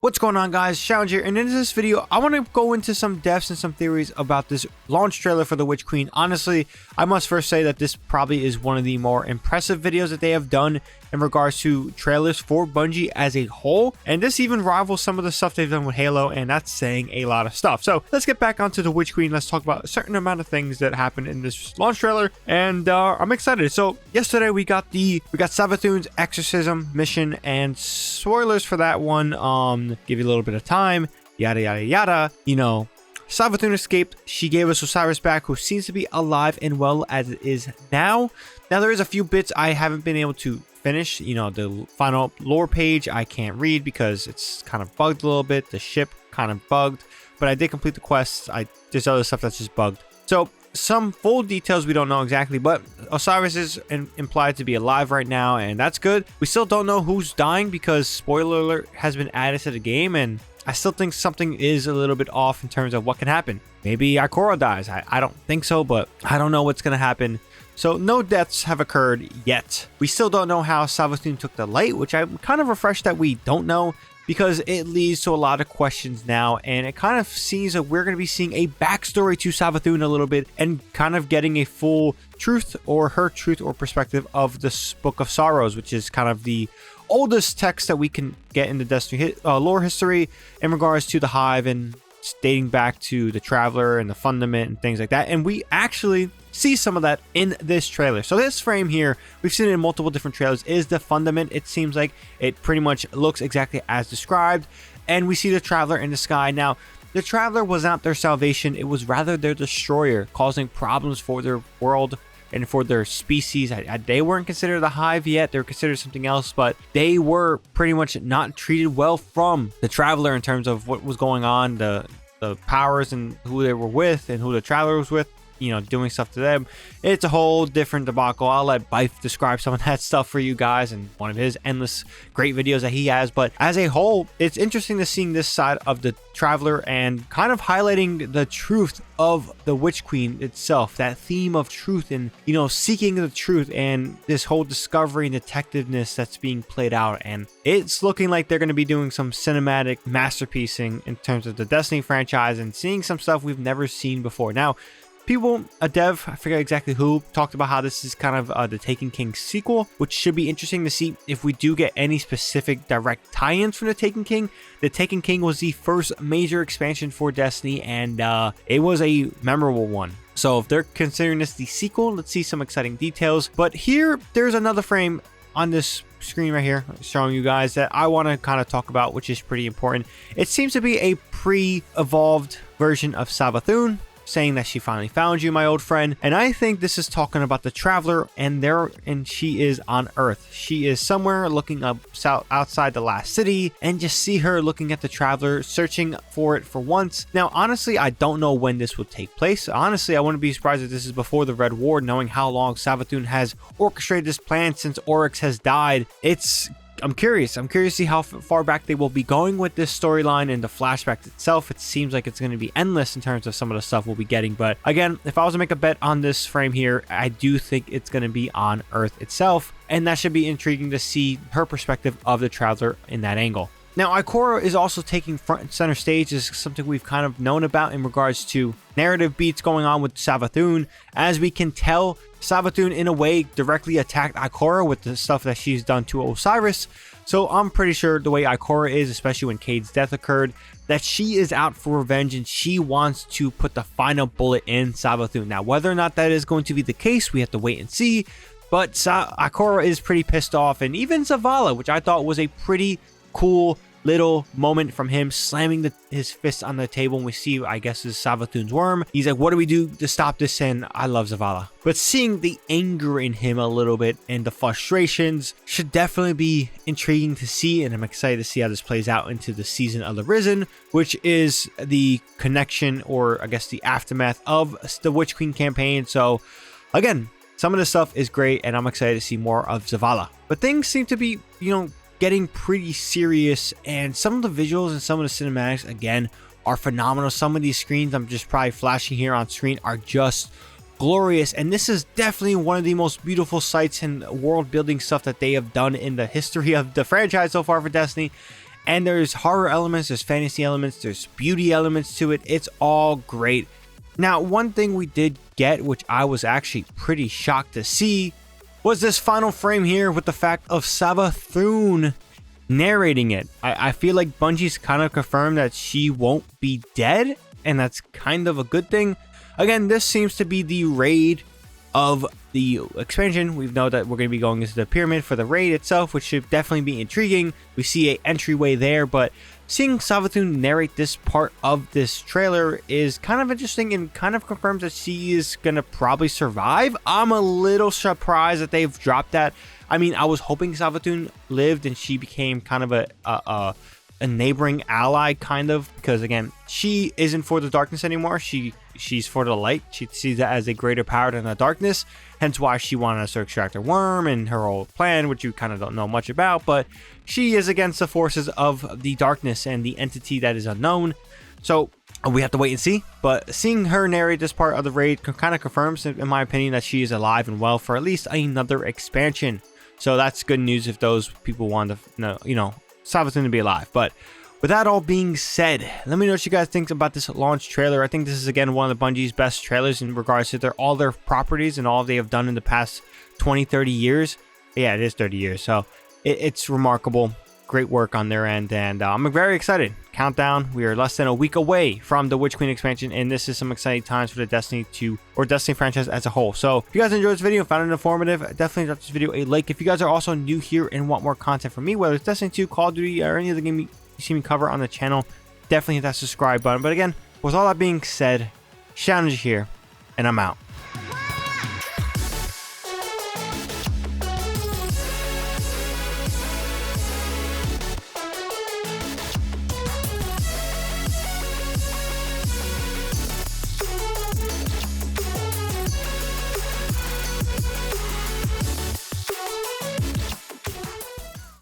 What's going on, guys? ShadowNinja here, and in this video I want to go into some depths and some theories about this launch trailer for the Witch Queen. Honestly, I must first say that this probably is one of the more impressive videos that they have done in regards to trailers for Bungie as a whole, and this even rivals some of the stuff they've done with Halo, and that's saying a lot of stuff. So let's get back onto the Witch Queen. Let's talk about a certain amount of things that happened in this launch trailer, and I'm excited. So yesterday we got Savathun's exorcism mission, and spoilers for that one. Give you a little bit of time, yada yada yada. You know, Savathun escaped. She gave us Osiris back, who seems to be alive and well as it is now. Now there is a few bits I haven't been able to finish. You know, the final lore page I can't read because it's kind of bugged a little bit. The ship kind of bugged, but I did complete the quests. There's other stuff that's just bugged. So some full details we don't know exactly, but Osiris is implied to be alive right now, and that's good. We still don't know who's dying because spoiler alert has been added to the game, and I still think something is a little bit off in terms of what can happen. Maybe Ikora dies. I don't think so, but I don't know what's going to happen. So no deaths have occurred yet. We still don't know how Savathun took the light, which I'm kind of refreshed that we don't know, because it leads to a lot of questions now, and it kind of seems that we're going to be seeing a backstory to Savathun a little bit and kind of getting a full truth or her truth or perspective of this Book of Sorrows, which is kind of the oldest text that we can get in the Destiny lore history in regards to the Hive and dating back to the Traveler and the Fundament and things like that. And we actually see some of that in this trailer. So this frame here, we've seen it in multiple different trailers, is the Fundament. It seems like it pretty much looks exactly as described, and we see the Traveler in the sky. Now, the Traveler was not their salvation, it was rather their destroyer, causing problems for their world and for their species. They weren't considered the Hive yet, they were considered something else, but they were pretty much not treated well from the Traveler in terms of what was going on, the powers and who they were with and who the Traveler was with, you know, doing stuff to them. It's a whole different debacle. I'll let Bife describe some of that stuff for you guys in one of his endless great videos that he has. But as a whole, it's interesting to see this side of the Traveler and kind of highlighting the truth of the Witch Queen itself, that theme of truth and, you know, seeking the truth and this whole discovery and detectiveness that's being played out. And it's looking like they're going to be doing some cinematic masterpiecing in terms of the Destiny franchise and seeing some stuff we've never seen before. Now, a dev, I forget exactly who, talked about how this is kind of the Taken King sequel, which should be interesting to see if we do get any specific direct tie-ins from the Taken King. The Taken King was the first major expansion for Destiny, and it was a memorable one. So if they're considering this the sequel, let's see some exciting details. But here, there's another frame on this screen right here showing you guys that I want to kind of talk about, which is pretty important. It seems to be a pre-evolved version of Savathun, saying that she finally found you, my old friend. And I think this is talking about the Traveler, and she is on Earth. She is somewhere looking up south outside the last city, and just see her looking at the Traveler, searching for it for once. Now, honestly, I don't know when this will take place. Honestly, I wouldn't be surprised if this is before the Red War, knowing how long Savathun has orchestrated this plan since Oryx has died. I'm curious to see how far back they will be going with this storyline and the flashback itself. It seems like it's going to be endless in terms of some of the stuff we'll be getting. But again, if I was to make a bet on this frame here, I do think it's going to be on Earth itself. And that should be intriguing to see her perspective of the Traveler in that angle. Now, Ikora is also taking front and center stage. This is something we've kind of known about in regards to narrative beats going on with Savathun. As we can tell, Savathun in a way directly attacked Ikora with the stuff that she's done to Osiris. So I'm pretty sure the way Ikora is, especially when Cade's death occurred, that she is out for revenge and she wants to put the final bullet in Savathun. Now, whether or not that is going to be the case, we have to wait and see. But Ikora is pretty pissed off, and even Zavala, which I thought was a pretty cool little moment from him slamming his fist on the table, and we see, I guess, is Savathun's worm. He's like, what do we do to stop this? And I love Zavala. But seeing the anger in him a little bit and the frustrations should definitely be intriguing to see, and I'm excited to see how this plays out into the Season of the Risen, which is the connection, or I guess the aftermath of the Witch Queen campaign. So again, some of this stuff is great, and I'm excited to see more of Zavala. But things seem to be, you know, getting pretty serious, and some of the visuals and some of the cinematics, again, are phenomenal. Some of these screens I'm just probably flashing here on screen are just glorious, and this is definitely one of the most beautiful sights and world building stuff that they have done in the history of the franchise so far for Destiny. And there's horror elements, there's fantasy elements, there's beauty elements to it. It's all great. Now, one thing we did get, which I was actually pretty shocked to see, was this final frame here with the fact of Savathun narrating it. I feel like Bungie's kind of confirmed that she won't be dead, and that's kind of a good thing. Again, this seems to be the raid of the expansion. We know that we're going to be going into the pyramid for the raid itself, which should definitely be intriguing. We see a entryway there, but seeing Savathun narrate this part of this trailer is kind of interesting and kind of confirms that she is going to probably survive. I'm a little surprised that they've dropped that. I mean, I was hoping Savathun lived and she became kind of a neighboring ally, kind of, because again, she isn't for the darkness anymore. She's for the light. She sees that as a greater power than the darkness, hence why she wanted us to extract her worm and her whole plan, which you kind of don't know much about, but she is against the forces of the darkness and the entity that is unknown. So we have to wait and see, but seeing her narrate this part of the raid kind of confirms, in my opinion, that she is alive and well for at least another expansion. So that's good news if those people want to know, Savathun to be alive. But with that all being said, let me know what you guys think about this launch trailer. I think this is, again, one of the Bungie's best trailers in regards to all their properties and all they have done in the past 20-30 years. Yeah, it is 30 years, so it's remarkable. Great work on their end, and I'm very excited. Countdown, we are less than a week away from the Witch Queen expansion, and this is some exciting times for the Destiny franchise as a whole. So if you guys enjoyed this video and found it informative, definitely drop this video a like. If you guys are also new here and want more content from me, whether it's Destiny 2, Call of Duty, or any other game you see me cover on the channel, definitely hit that subscribe button. But again, with all that being said, ShadowNinja here, and I'm out.